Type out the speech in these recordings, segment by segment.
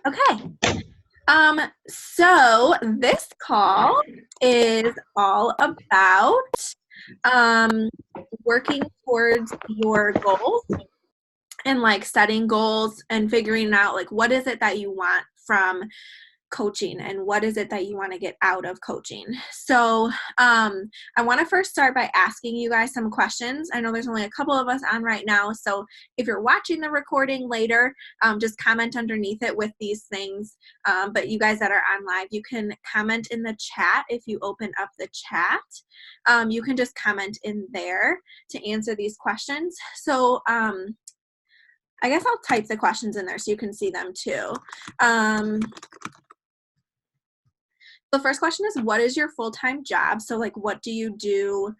Okay. So this call is all about um, working towards your goals and like setting goals and figuring out like what is it that you want from coaching and what is it that you want to get out of coaching. So I want to first start by asking you guys some questions. I know there's only a couple of us on right now, so if you're watching the recording later, just comment underneath it with these things. But you guys that are on live, you can comment in the chat. If you open up the chat, you can just comment in there to answer these questions. So I guess I'll type the questions in there so you can see them too. The first question is, what is your full-time job? So like, what do you do?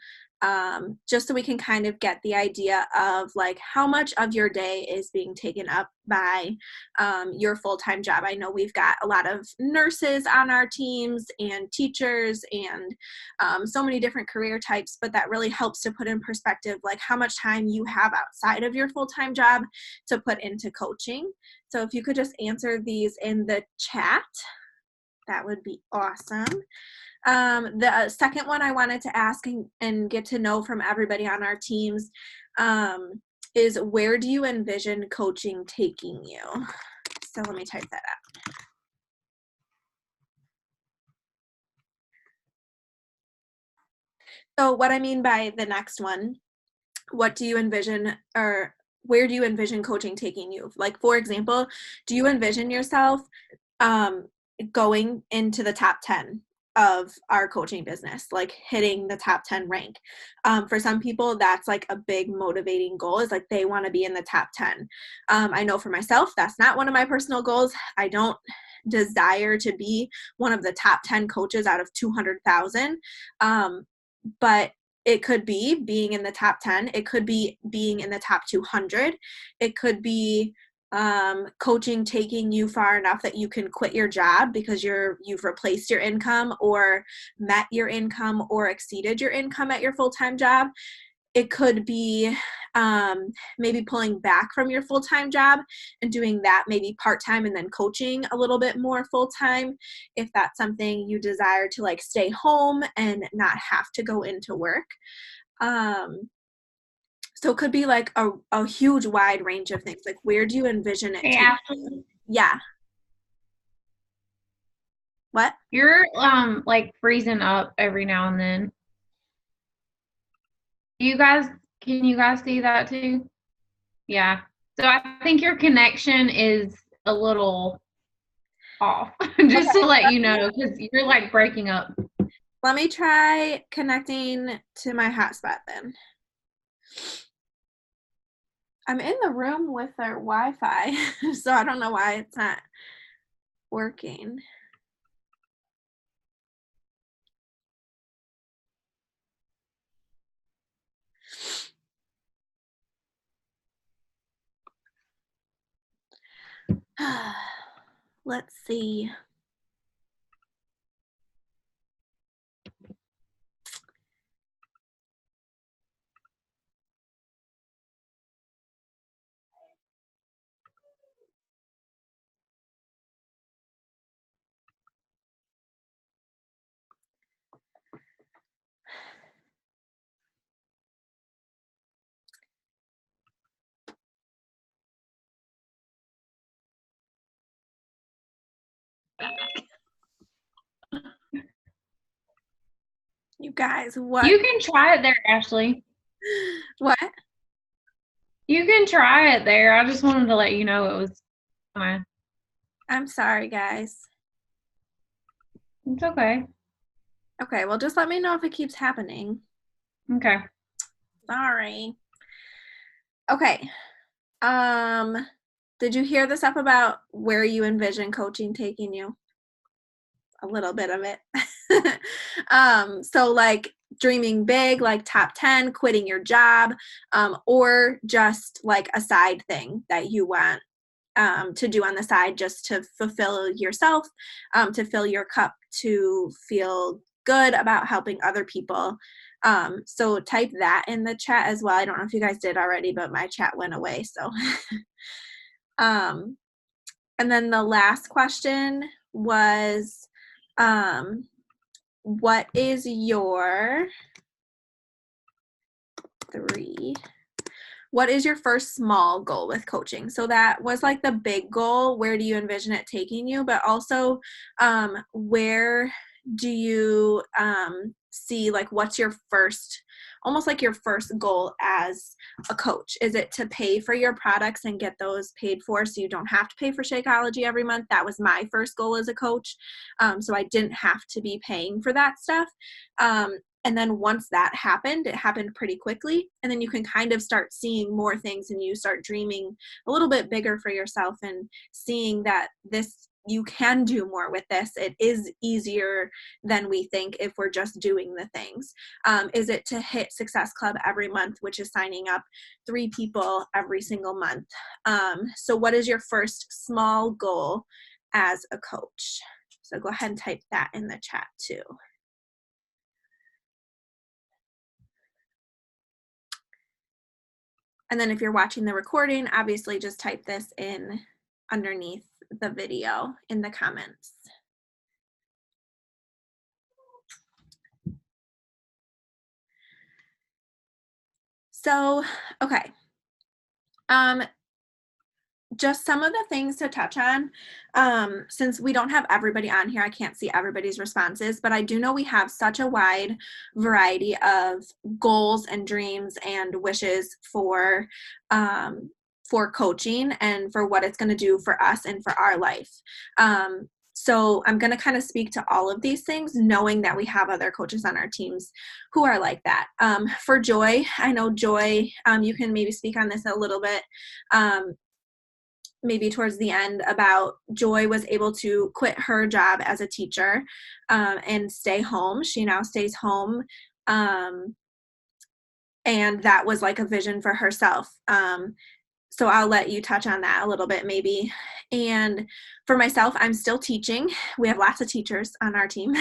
Just so we can kind of get the idea of like how much of your day is being taken up by your full-time job. I know we've got a lot of nurses on our teams and teachers and so many different career types, but that really helps to put in perspective like how much time you have outside of your full-time job to put into coaching. So if you could just answer these in the chat, that would be awesome. The second one I wanted to ask and get to know from everybody on our teams is, where do you envision coaching taking you? So let me type that out. So what I mean by the next one, what do you envision, or where do you envision coaching taking you? Like, for example, do you envision yourself going into the top 10 of our coaching business, like hitting the top 10 rank? For some people, that's like a big motivating goal, is like they want to be in the top 10. I know for myself, that's not one of my personal goals. I don't desire to be one of the top 10 coaches out of 200,000. But it could be being in the top 10. It could be being in the top 200. It could be coaching taking you far enough that you can quit your job because you've replaced your income or met your income or exceeded your income at your full-time job. It could be maybe pulling back from your full-time job and doing that maybe part-time and then coaching a little bit more full-time, if that's something you desire to like stay home and not have to go into work. So it could be like a huge wide range of things. Like, where do you envision it Hey, taking Ashley, you? Yeah. What? you're like freezing up every now and then. You guys, can you guys see that too? Yeah. So I think your connection is a little off, Okay. just to let you know, because you're like breaking up. Let me try connecting to my hotspot then. I'm in the room with our Wi-Fi, so I don't know why it's not working. Let's see. You guys, what? You can try it there, Ashley. What? You can try it there. I just wanted to let you know it was fine. I'm sorry, guys. It's okay. Okay, well, just let me know if it keeps happening. Okay. Sorry. Okay. Um, did you hear this up about where you envision coaching taking you? A little bit of it. So like dreaming big, like top 10, quitting your job, or just like a side thing that you want to do on the side just to fulfill yourself, to fill your cup, to feel good about helping other people. So type that in the chat as well. I don't know if you guys did already, but my chat went away. So um, And then the last question was, what is your first small goal with coaching? So that was like the big goal. Where do you envision it taking you? But also, where do you see, like, what's your first, almost like your first goal as a coach? Is it to pay for your products and get those paid for so you don't have to pay for Shakeology every month? That was my first goal as a coach. So I didn't have to be paying for that stuff. And then once that happened, it happened pretty quickly. And then you can kind of start seeing more things, and you start dreaming a little bit bigger for yourself and seeing that you can do more with this. It is easier than we think if we're just doing the things. Is it to hit Success Club every month, which is signing up 3 people every single month? So what is your first small goal as a coach? So go ahead and type that in the chat too. And then if you're watching the recording, obviously just type this in underneath the video in the comments. So, okay. Just some of the things to touch on, since we don't have everybody on here, I can't see everybody's responses, but I do know we have such a wide variety of goals and dreams and wishes for coaching and for what it's going to do for us and for our life. So I'm going to kind of speak to all of these things, knowing that we have other coaches on our teams who are like that. For Joy, I know Joy, you can maybe speak on this a little bit. Maybe towards the end, about Joy was able to quit her job as a teacher and stay home. She now stays home. And that was like a vision for herself. So I'll let you touch on that a little bit maybe. And for myself, I'm still teaching. We have lots of teachers on our team.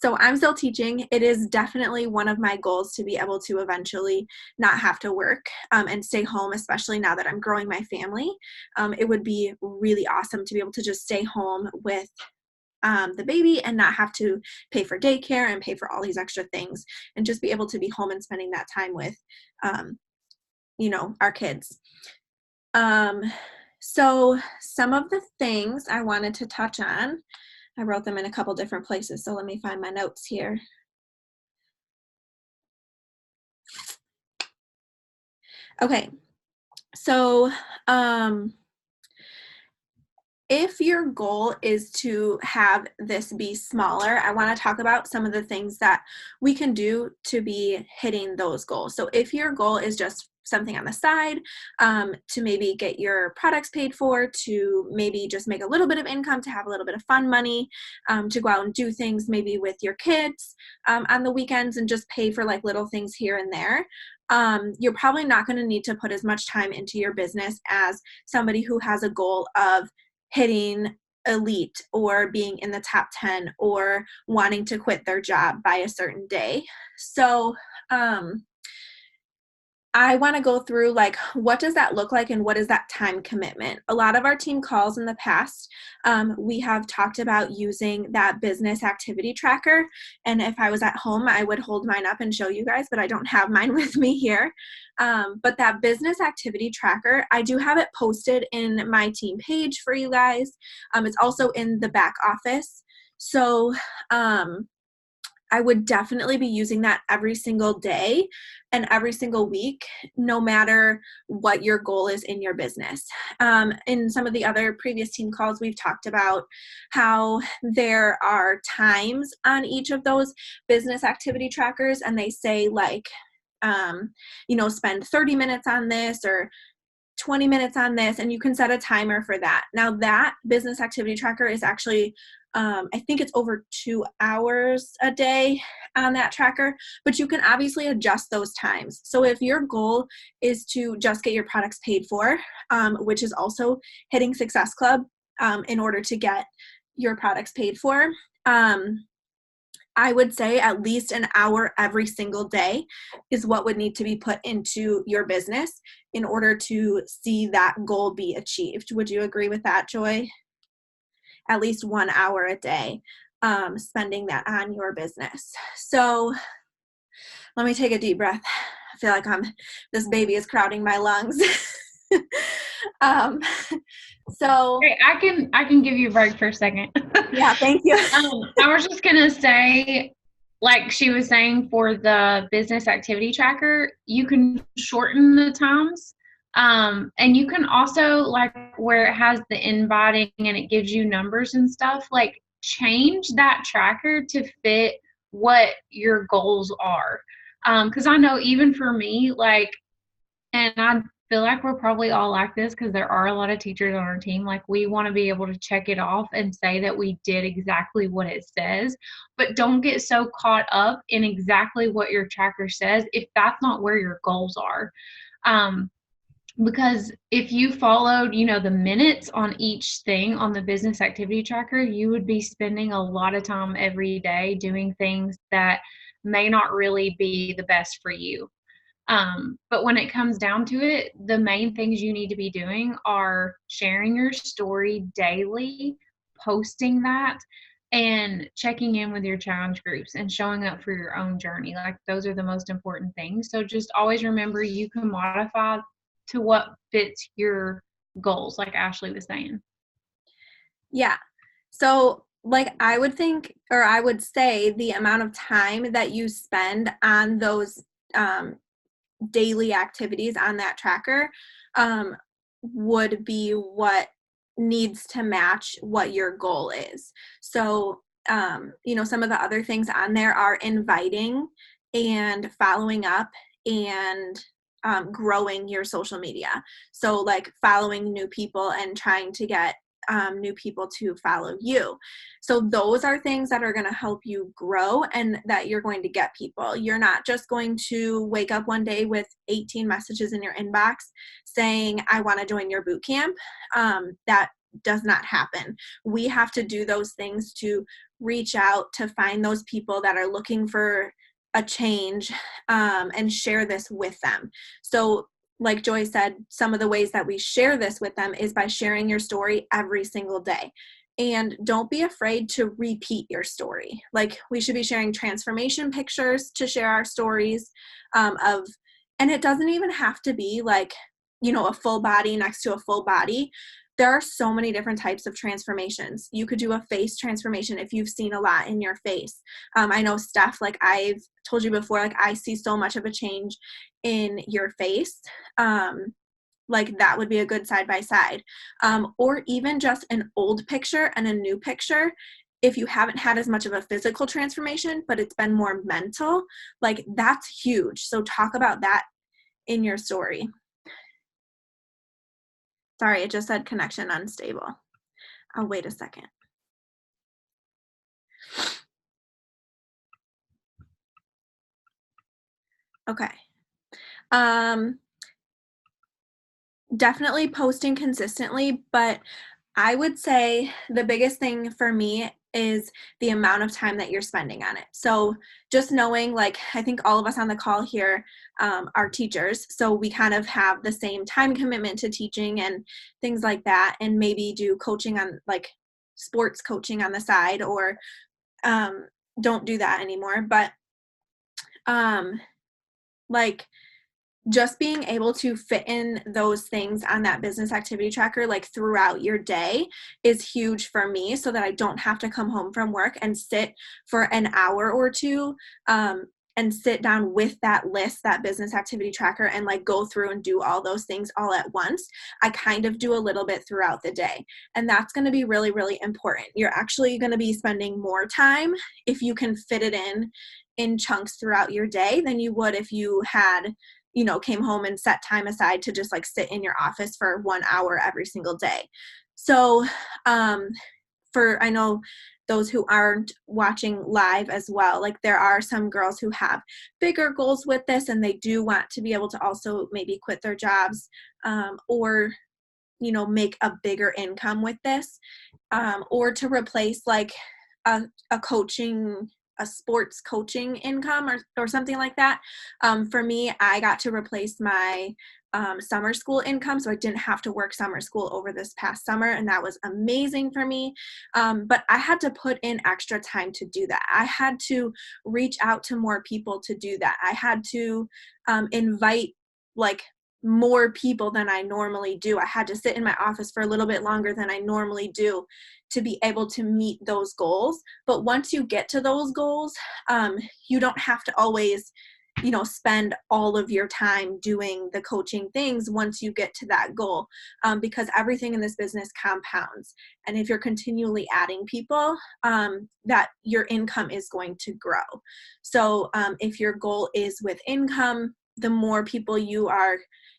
So I'm still teaching. It is definitely one of my goals to be able to eventually not have to work and stay home, especially now that I'm growing my family. It would be really awesome to be able to just stay home with the baby and not have to pay for daycare and pay for all these extra things, and just be able to be home and spending that time with, our kids. So some of the things I wanted to touch on, I wrote them in a couple different places, so let me find my notes here. Okay, so if your goal is to have this be smaller, I want to talk about some of the things that we can do to be hitting those goals. So if your goal is just something on the side, to maybe get your products paid for, to maybe just make a little bit of income, to have a little bit of fun money, to go out and do things maybe with your kids on the weekends and just pay for like little things here and there, you're probably not going to need to put as much time into your business as somebody who has a goal of hitting elite or being in the top 10 or wanting to quit their job by a certain day. So I want to go through, like, what does that look like and what is that time commitment? A lot of our team calls in the past, we have talked about using that business activity tracker. And if I was at home, I would hold mine up and show you guys, but I don't have mine with me here. But that business activity tracker, I do have it posted in my team page for you guys. It's also in the back office. So I would definitely be using that every single day and every single week, no matter what your goal is in your business. In some of the other previous team calls, we've talked about how there are times on each of those business activity trackers, and they say like, spend 30 minutes on this or 20 minutes on this, and you can set a timer for that. Now that business activity tracker is actually, I think it's over 2 hours a day on that tracker, but you can obviously adjust those times. So if your goal is to just get your products paid for, which is also hitting Success Club in order to get your products paid for, I would say at least an hour every single day is what would need to be put into your business in order to see that goal be achieved. Would you agree with that, Joy? At least 1 hour a day, spending that on your business. So let me take a deep breath. I feel like this baby is crowding my lungs. um, so Hey, I can give you a break for a second. yeah, thank you. I was just gonna say, like she was saying, for the business activity tracker, you can shorten the times. And you can also, like where it has the inviting and it gives you numbers and stuff, like change that tracker to fit what your goals are. Because I know even for me, like, and I feel like we're probably all like this because there are a lot of teachers on our team. Like, we want to be able to check it off and say that we did exactly what it says, but don't get so caught up in exactly what your tracker says if that's not where your goals are. Because if you followed, the minutes on each thing on the business activity tracker, you would be spending a lot of time every day doing things that may not really be the best for you. But when it comes down to it, the main things you need to be doing are sharing your story daily, posting that, and checking in with your challenge groups and showing up for your own journey. Like, those are the most important things. So just always remember you can modify to what fits your goals, like Ashley was saying. Yeah. So like I would think, or I would say the amount of time that you spend on those daily activities on that tracker would be what needs to match what your goal is. So, some of the other things on there are inviting and following up and growing your social media. So, like following new people and trying to get new people to follow you. So those are things that are going to help you grow and that you're going to get people. You're not just going to wake up one day with 18 messages in your inbox saying, I want to join your boot camp. That does not happen. We have to do those things to reach out to find those people that are looking for a change and share this with them. So like Joy said, some of the ways that we share this with them is by sharing your story every single day. And don't be afraid to repeat your story. Like, we should be sharing transformation pictures to share our stories and it doesn't even have to be like, a full body next to a full body. There are so many different types of transformations. You could do a face transformation if you've seen a lot in your face. I know, Steph, like I've told you before, like I see so much of a change in your face. Like that would be a good side by side. Or even just an old picture and a new picture. If you haven't had as much of a physical transformation, but it's been more mental, like that's huge. So talk about that in your story. Sorry, it just said connection unstable. I'll wait a second. Okay. Definitely posting consistently, but I would say the biggest thing for me is the amount of time that you're spending on it. So just knowing, like, I think all of us on the call here are teachers, so we kind of have the same time commitment to teaching and things like that, and maybe do coaching on, like, sports coaching on the side, or don't do that anymore. But like, just being able to fit in those things on that business activity tracker, like throughout your day, is huge for me, so that I don't have to come home from work and sit for an hour or two and sit down with that list, that business activity tracker, and like go through and do all those things all at once. I kind of do a little bit throughout the day, and that's going to be really, really important. You're actually going to be spending more time if you can fit it in chunks throughout your day than you would if you had came home and set time aside to just like sit in your office for 1 hour every single day. So I know those who aren't watching live as well, like there are some girls who have bigger goals with this, and they do want to be able to also maybe quit their jobs or make a bigger income with this, or to replace like a coaching a sports coaching income or something like that. For me, I got to replace my summer school income, so I didn't have to work summer school over this past summer, and that was amazing for me. But I had to put in extra time to do that. I had to reach out to more people to do that. I had to invite like more people than I normally do. I had to sit in my office for a little bit longer than I normally do to be able to meet those goals. But once you get to those goals, you don't have to always spend all of your time doing the coaching things once you get to that goal, because everything in this business compounds. And if you're continually adding people, that your income is going to grow. So if your goal is with income, the more people you are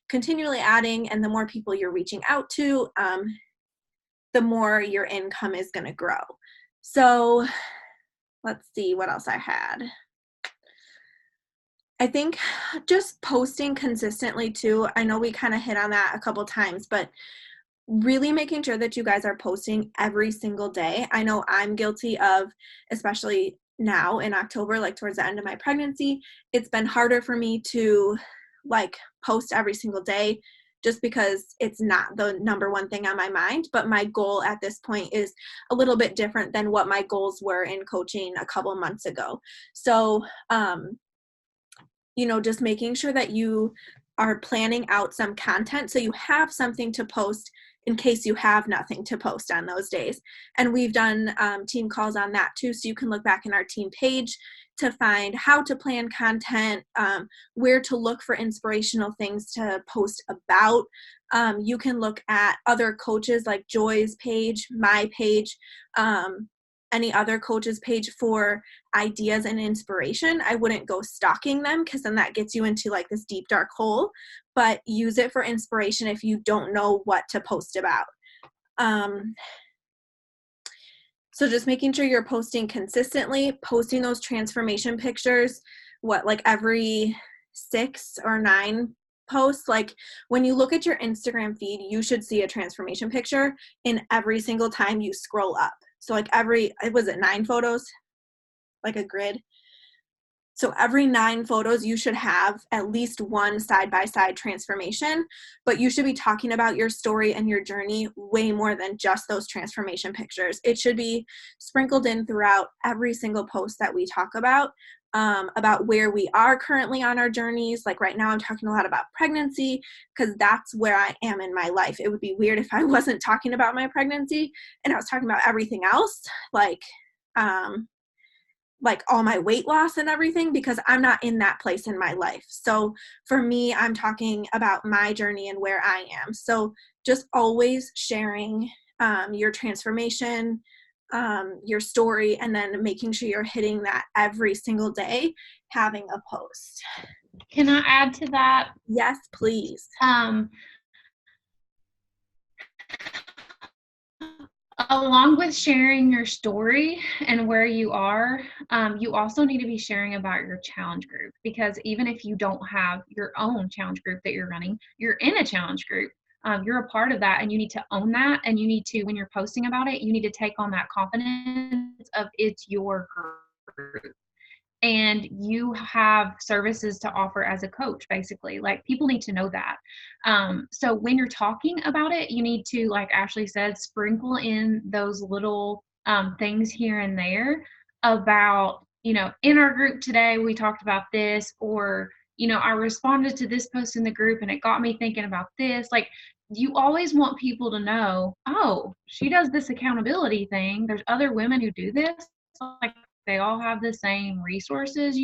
continually adding and the more people you're reaching out to, the more your income is going to grow. So let's see what else I had. I think just posting consistently too. I know we kind of hit on that a couple times, but really making sure that you guys are posting every single day. I know I'm guilty of, especially now in October, like towards the end of my pregnancy, it's been harder for me to like post every single day just because it's not the number one thing on my mind. But my goal at this point is a little bit different than what my goals were in coaching a couple months ago. So, just making sure that you are planning out some content so you have something to post in case you have nothing to post on those days. And we've done team calls on that too, so you can look back in our team page to find how to plan content, where to look for inspirational things to post about. You can look at other coaches like Joy's page, my page, any other coach's page for ideas and inspiration. I wouldn't go stalking them because then that gets you into like this deep dark hole, but use it for inspiration if you don't know what to post about. So just making sure you're posting consistently, posting those transformation pictures, like every 6 or 9 posts. Like when you look at your Instagram feed, you should see a transformation picture in every single time you scroll up. So like was it 9 photos? Like a grid. So every 9 photos, you should have at least one side-by-side transformation, but you should be talking about your story and your journey way more than just those transformation pictures. It should be sprinkled in throughout every single post that we talk about where we are currently on our journeys. Like right now, I'm talking a lot about pregnancy because that's where I am in my life. It would be weird if I wasn't talking about my pregnancy and I was talking about everything else, like all my weight loss and everything, because I'm not in that place in my life. So for me, I'm talking about my journey and where I am. So just always sharing your transformation, your story, and then making sure you're hitting that every single day, having a post. Can I add to that? Yes, please. Along with sharing your story and where you are, you also need to be sharing about your challenge group, because even if you don't have your own challenge group that you're running, you're in a challenge group. You're a part of that, and you need to own that, and you need to, when you're posting about it, you need to take on that confidence of it's your group. And you have services to offer as a coach, basically. Like, people need to know that. So when you're talking about it, you need to, like Ashley said, sprinkle in those little things here and there about, in our group today, we talked about this, or, I responded to this post in the group and it got me thinking about this. Like, you always want people to know, oh, she does this accountability thing. There's other women who do this. Like, they all have the same resources,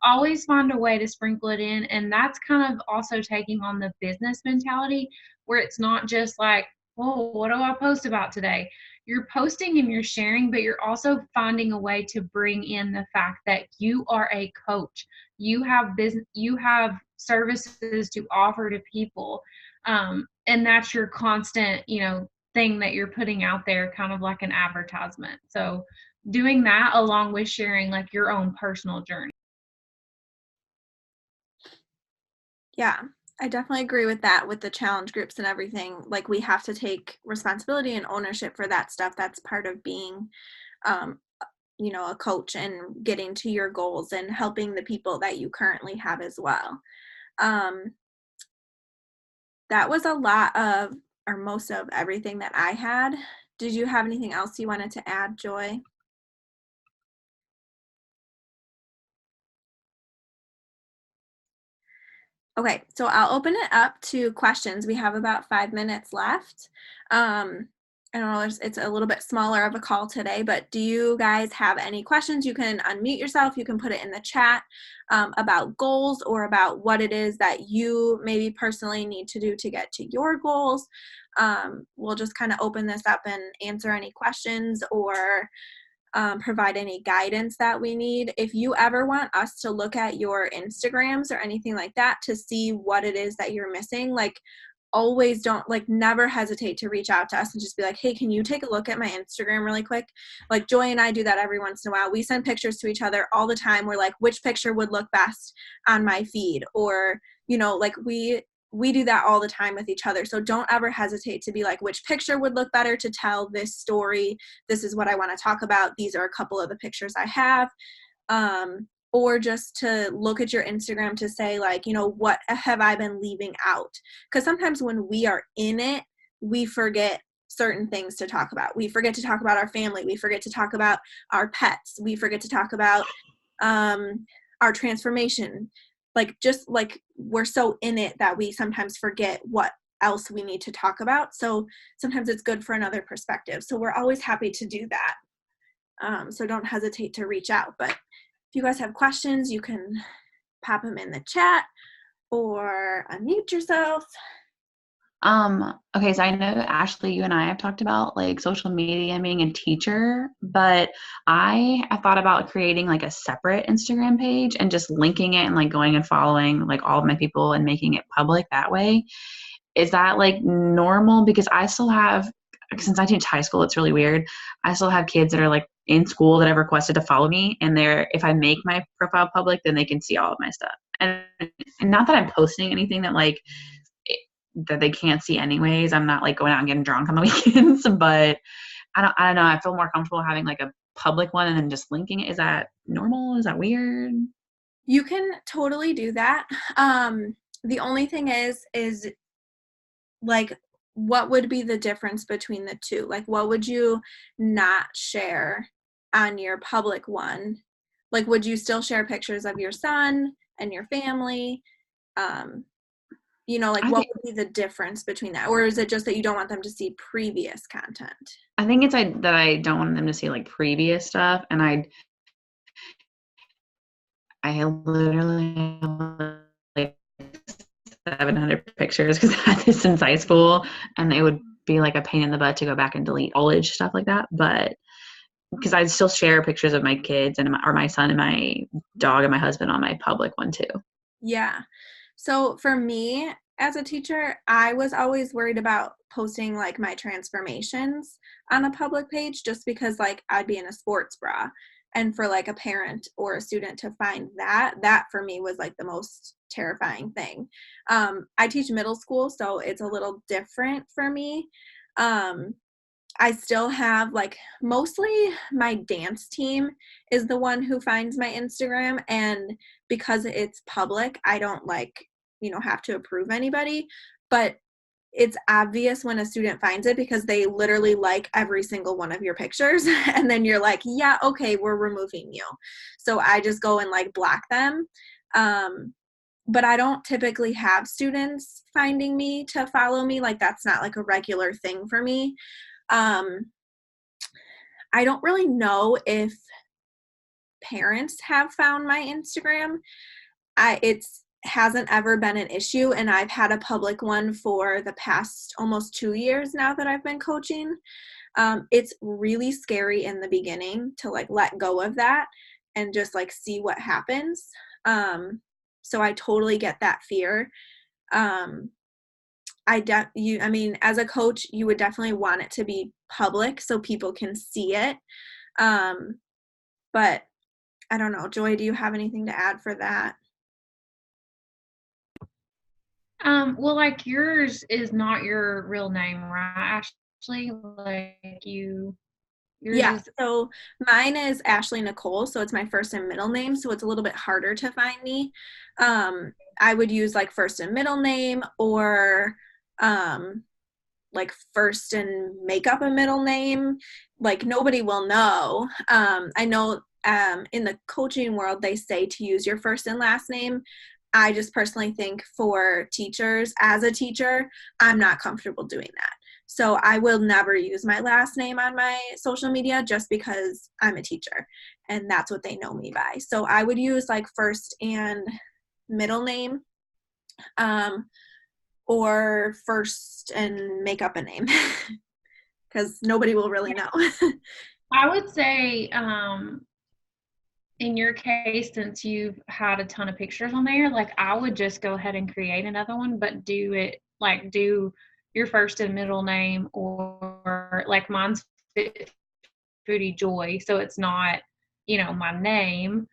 always find a way to sprinkle it in. And that's kind of also taking on the business mentality, where it's not just like, oh, what do I post about today? You're posting and you're sharing, but you're also finding a way to bring in the fact that you are a coach. You have business, you have services to offer to people. And that's your constant, thing that you're putting out there, kind of like an advertisement. So doing that along with sharing like your own personal journey. Yeah, I definitely agree with that, with the challenge groups and everything. Like, we have to take responsibility and ownership for that stuff. That's part of being, a coach and getting to your goals and helping the people that you currently have as well. That was a lot of, or most of everything that I had. Did you have anything else you wanted to add, Joy? Okay, so I'll open it up to questions. We have about 5 minutes left. I don't know, it's a little bit smaller of a call today, but do you guys have any questions? You can unmute yourself. You can put it in the chat about goals or about what it is that you maybe personally need to do to get to your goals. We'll just kind of open this up and answer any questions or provide any guidance that we need. If you ever want us to look at your Instagrams or anything like that to see what it is that you're missing, like always don't, like never hesitate to reach out to us and just be like, hey, can you take a look at my Instagram really quick? Like Joy and I do that every once in a while. We send pictures to each other all the time. We're like, which picture would look best on my feed? Or, like we do that all the time with each other. So don't ever hesitate to be like, which picture would look better to tell this story? This is what I want to talk about. These are a couple of the pictures I have. Or just to look at your Instagram to say like, what have I been leaving out? Because sometimes when we are in it, we forget certain things to talk about. We forget to talk about our family. We forget to talk about our pets. We forget to talk about our transformation. Like just like we're so in it that we sometimes forget what else we need to talk about. So sometimes it's good for another perspective. So we're always happy to do that. So don't hesitate to reach out. But if you guys have questions, you can pop them in the chat or unmute yourself. Okay, so I know, Ashley, you and I have talked about like social media and being a teacher, but I thought about creating like a separate Instagram page and just linking it and like going and following like all of my people and making it public that way. Is that like normal? Because I still have, since I teach high school, it's really weird. I still have kids that are like in school that have requested to follow me, and if I make my profile public, then they can see all of my stuff. And not that I'm posting anything that like that they can't see anyways. I'm not like going out and getting drunk on the weekends, but I don't know. I feel more comfortable having like a public one and then just linking it. Is that normal? Is that weird? You can totally do that. The only thing is like, what would be the difference between the two? Like, what would you not share on your public one? Like, would you still share pictures of your son and your family? Like what would be the difference between that? Or is it just that you don't want them to see previous content? I think it's that I don't want them to see like previous stuff. And I literally have like 700 pictures because I had this since high school, and it would be like a pain in the butt to go back and delete college stuff like that. But because I still share pictures of my kids and my son and my dog and my husband on my public one too. Yeah. So for me as a teacher, I was always worried about posting like my transformations on a public page just because like I'd be in a sports bra. And for like a parent or a student to find that for me was like the most terrifying thing. I teach middle school, so it's a little different for me. I still have like mostly my dance team is the one who finds my Instagram, and because it's public, I don't like, have to approve anybody, but it's obvious when a student finds it because they literally like every single one of your pictures and then you're like, yeah, okay, we're removing you. So I just go and like block them. But I don't typically have students finding me to follow me. Like that's not like a regular thing for me. I don't really know if parents have found my Instagram. It's hasn't ever been an issue, and I've had a public one for the past almost 2 years now that I've been coaching. It's really scary in the beginning to like let go of that and just like see what happens. So I totally get that fear. I mean, as a coach, you would definitely want it to be public so people can see it. But I don't know, Joy, do you have anything to add for that? Well, like yours is not your real name, right, Ashley? Like Yours Yeah, is so mine is Ashley Nicole, so it's my first and middle name, so it's a little bit harder to find me. I would use like first and middle name, or um, like first and make up a middle name. Like nobody will know. I know in the coaching world, they say to use your first and last name. I just personally think for teachers, as a teacher, I'm not comfortable doing that. So I will never use my last name on my social media just because I'm a teacher and that's what they know me by. So I would use like first and middle name, or first and make up a name because nobody will really know. I would say, in your case, since you've had a ton of pictures on there, like I would just go ahead and create another one, but do it like do your first and middle name, or like mine's Fit Foodie Joy, so it's not, my name.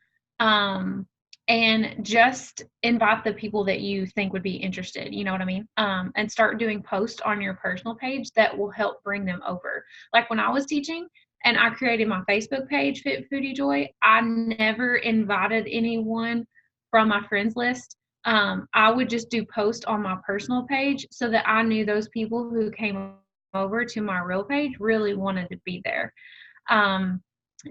And just invite the people that you think would be interested, you know what I mean? And start doing posts on your personal page that will help bring them over. Like when I was teaching and I created my Facebook page, Fit Foodie Joy, I never invited anyone from my friends list. I would just do posts on my personal page so that I knew those people who came over to my real page really wanted to be there. And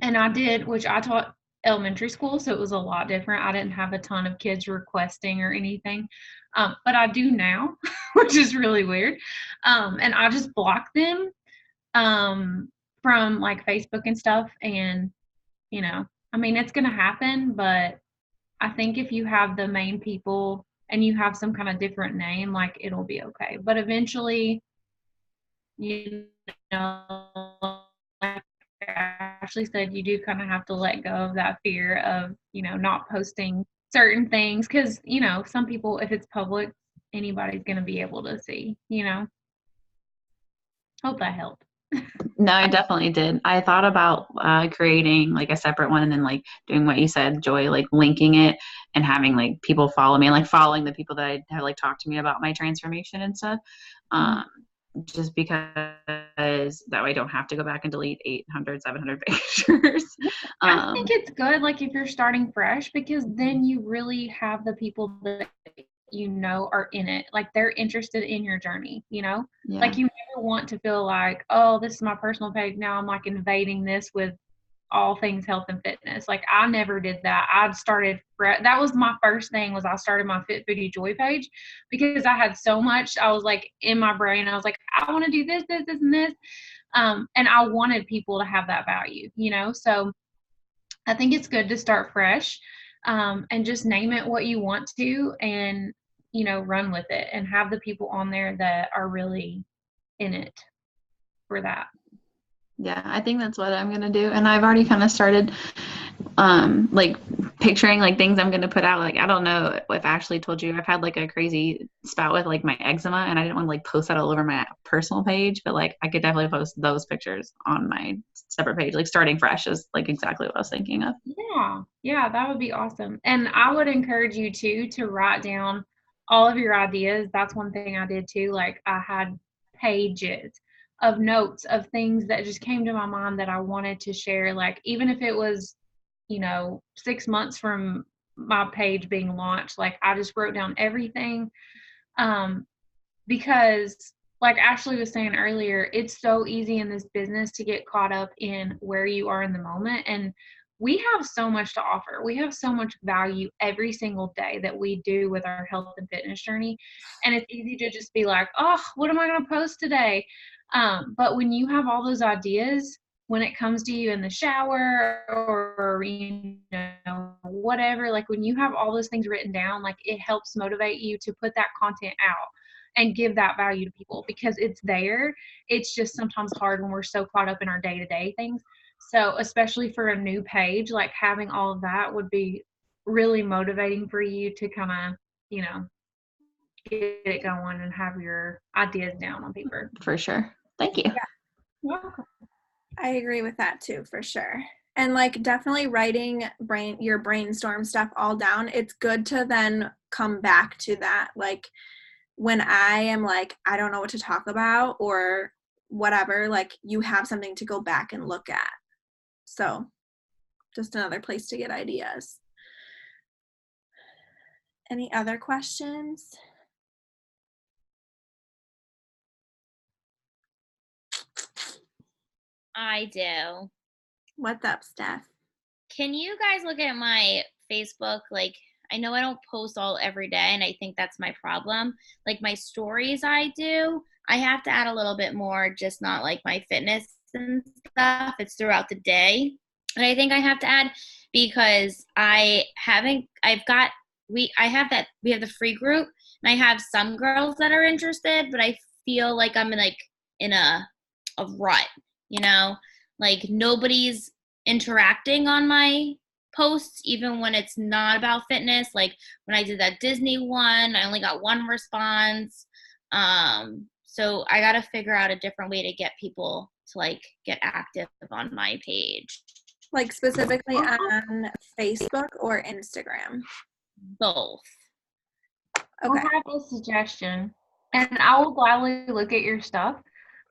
I did, which I taught elementary school, so it was a lot different. I didn't have a ton of kids requesting or anything, but I do now, which is really weird. And I just block them from like Facebook and stuff. And, I mean, it's going to happen, but I think if you have the main people and you have some kind of different name, like it'll be okay. But eventually, you know, like Ashley said, you do kind of have to let go of that fear of, not posting certain things because, some people, if it's public, anybody's going to be able to see. Hope that helped. No, I definitely did. I thought about creating like a separate one and then like doing what you said, Joy, like linking it and having like people follow me and like following the people that I have like talked to me about my transformation and stuff. Just because that way I don't have to go back and delete 800, 700 pictures. I think it's good, like if you're starting fresh, because then you really have the people that are in it, like they're interested in your journey. Like you never want to feel like, oh, this is my personal page, now I'm like invading this with all things health and fitness. Like I never did that. I started, that was my first thing, was I started my Fit Foodie Joy page because I had so much, I was like in my brain, I was like, I want to do this, this, this, and this. And I wanted people to have that value, so I think it's good to start fresh, and just name it what you want to, and, run with it and have the people on there that are really in it for that. Yeah, I think that's what I'm gonna do. And I've already kind of started like picturing like things I'm gonna put out. Like I don't know if Ashley told you, I've had like a crazy spout with like my eczema and I didn't want to like post that all over my personal page, but like I could definitely post those pictures on my separate page. Like starting fresh is like exactly what I was thinking of. Yeah, that would be awesome. And I would encourage you too to write down all of your ideas. That's one thing I did too. Like I had pages of notes of things that just came to my mind that I wanted to share. Like even if it was, 6 months from my page being launched, like I just wrote down everything. Because like Ashley was saying earlier, it's so easy in this business to get caught up in where you are in the moment. And we have so much to offer. We have so much value every single day that we do with our health and fitness journey. And it's easy to just be like, oh, what am I going to post today? But when you have all those ideas, when it comes to you in the shower or, whatever, like when you have all those things written down, like it helps motivate you to put that content out and give that value to people because it's there. It's just sometimes hard when we're so caught up in our day-to-day things. So especially for a new page, like having all of that would be really motivating for you to kind of, get it going and have your ideas down on paper. For sure. Thank you. Yeah. Welcome. I agree with that too, for sure. And like definitely writing your brainstorm stuff all down. It's good to then come back to that. Like when I am like, I don't know what to talk about, or whatever, like you have something to go back and look at. So just another place to get ideas. Any other questions? I do. What's up, Steph? Can you guys look at my Facebook? Like, I know I don't post all every day, and I think that's my problem. Like, my stories I do, I have to add a little bit more, just not like my fitness and stuff. It's throughout the day. And I think I have to add because I have the free group, and I have some girls that are interested, but I feel like I'm in a rut, you know? Like, nobody's interacting on my posts, even when it's not about fitness. Like when I did that Disney one, I only got one response. So I got to figure out a different way to get people to like get active on my page. Like specifically on Facebook or Instagram? Both. Okay. I have a suggestion, and I will gladly look at your stuff.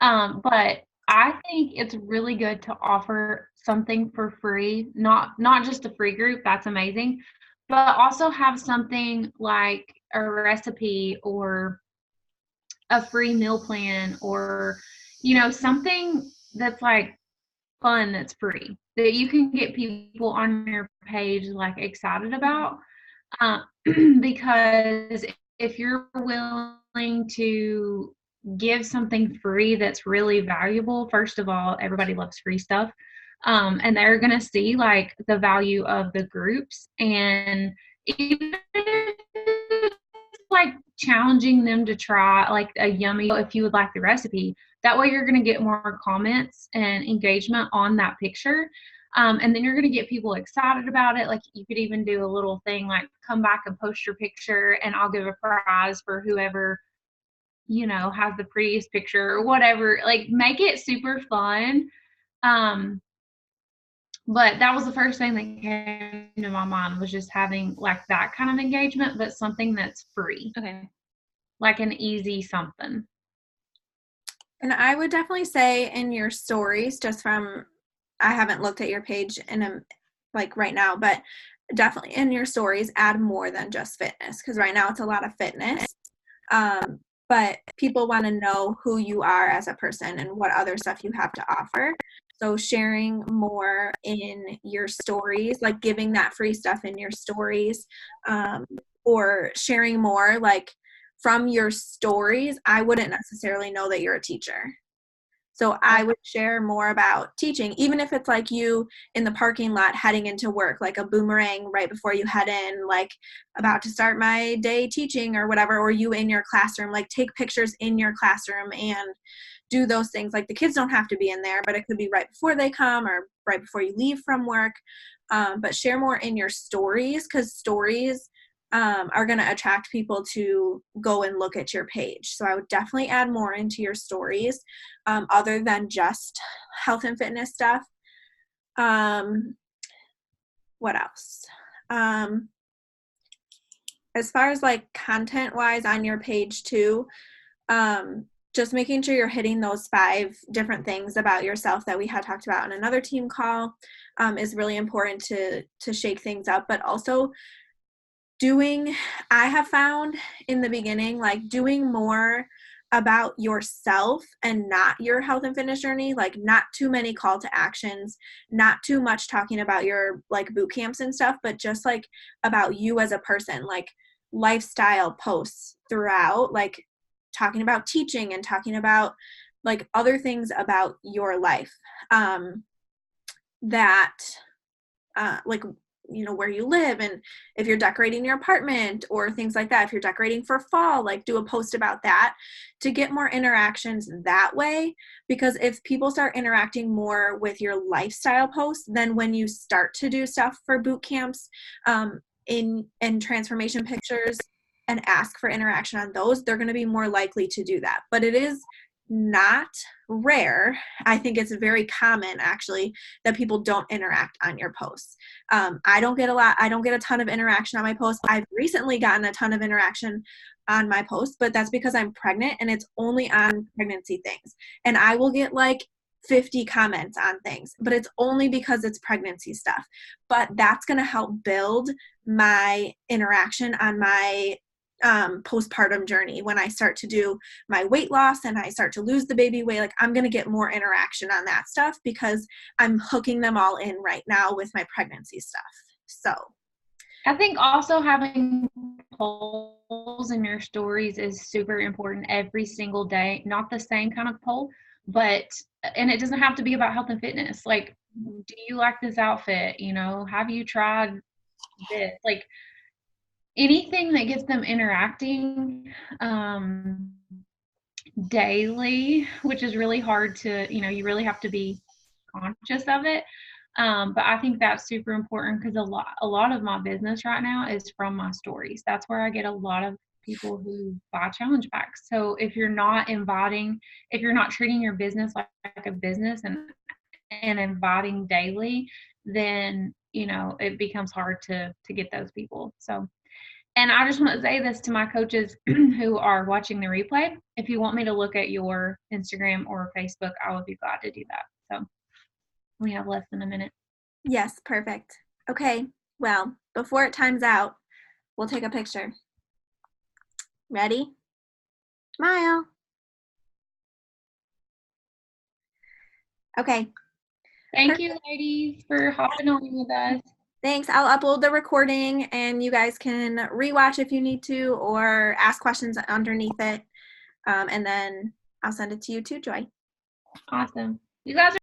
But I think it's really good to offer something for free, not just a free group, that's amazing, but also have something like a recipe or a free meal plan or, something that's like fun, that's free, that you can get people on your page like excited about. Because if you're willing to give something free that's really valuable, first of all, everybody loves free stuff. And they're going to see like the value of the groups, and even like challenging them to try like a yummy, if you would like the recipe, that way you're going to get more comments and engagement on that picture. And then you're going to get people excited about it. Like you could even do a little thing like come back and post your picture and I'll give a prize for whoever, has the prettiest picture or whatever. Like make it super fun. But that was the first thing that came to my mind, was just having like that kind of engagement, but something that's free. Okay. Like an easy something. And I would definitely say in your stories, just from, I haven't looked at your page like right now, but definitely in your stories, add more than just fitness. Because right now it's a lot of fitness. But people want to know who you are as a person and what other stuff you have to offer. So sharing more in your stories, like giving that free stuff in your stories, or sharing more like from your stories, I wouldn't necessarily know that you're a teacher. So I would share more about teaching, even if it's like you in the parking lot heading into work, like a boomerang right before you head in, like about to start my day teaching or whatever, or you in your classroom, like take pictures in your classroom and do those things. Like the kids don't have to be in there, but it could be right before they come or right before you leave from work. But share more in your stories, because stories are going to attract people to go and look at your page. So I would definitely add more into your stories, other than just health and fitness stuff. What else? As far as like content wise on your page too, just making sure you're hitting those 5 different things about yourself that we had talked about in another team call is really important to shake things up. But also I have found in the beginning, like doing more about yourself and not your health and fitness journey, like not too many call to actions, not too much talking about your like boot camps and stuff, but just like about you as a person, like lifestyle posts throughout, like talking about teaching and talking about like other things about your life, that like where you live, and if you're decorating your apartment or things like that, if you're decorating for fall, like do a post about that to get more interactions that way. Because if people start interacting more with your lifestyle posts, then when you start to do stuff for boot camps in transformation pictures and ask for interaction on those, they're going to be more likely to do that. But it is not rare. I think it's very common actually that people don't interact on your posts. I don't get a ton of interaction on my posts. I've recently gotten a ton of interaction on my posts, but that's because I'm pregnant and it's only on pregnancy things. And I will get like 50 comments on things, but it's only because it's pregnancy stuff. But that's going to help build my interaction on my postpartum journey. When I start to do my weight loss and I start to lose the baby weight, like I'm going to get more interaction on that stuff because I'm hooking them all in right now with my pregnancy stuff. So I think also having polls in your stories is super important every single day. Not the same kind of poll, but, and it doesn't have to be about health and fitness. Like, do you like this outfit? You know, have you tried this? Like, anything that gets them interacting daily, which is really hard to, you know, you really have to be conscious of it. But I think that's super important because a lot of my business right now is from my stories. That's where I get a lot of people who buy challenge packs. So if you're not treating your business like a business and inviting daily, then, you know, it becomes hard to get those people. So, and I just want to say this to my coaches who are watching the replay. If you want me to look at your Instagram or Facebook, I would be glad to do that. So we have less than a minute. yes, perfect. Okay, well, before it times out, we'll take a picture. Ready? Smile. Okay. Thank you, ladies, for hopping on with us. Thanks. I'll upload the recording and you guys can rewatch if you need to or ask questions underneath it. And then I'll send it to you too, Joy. Awesome. You guys are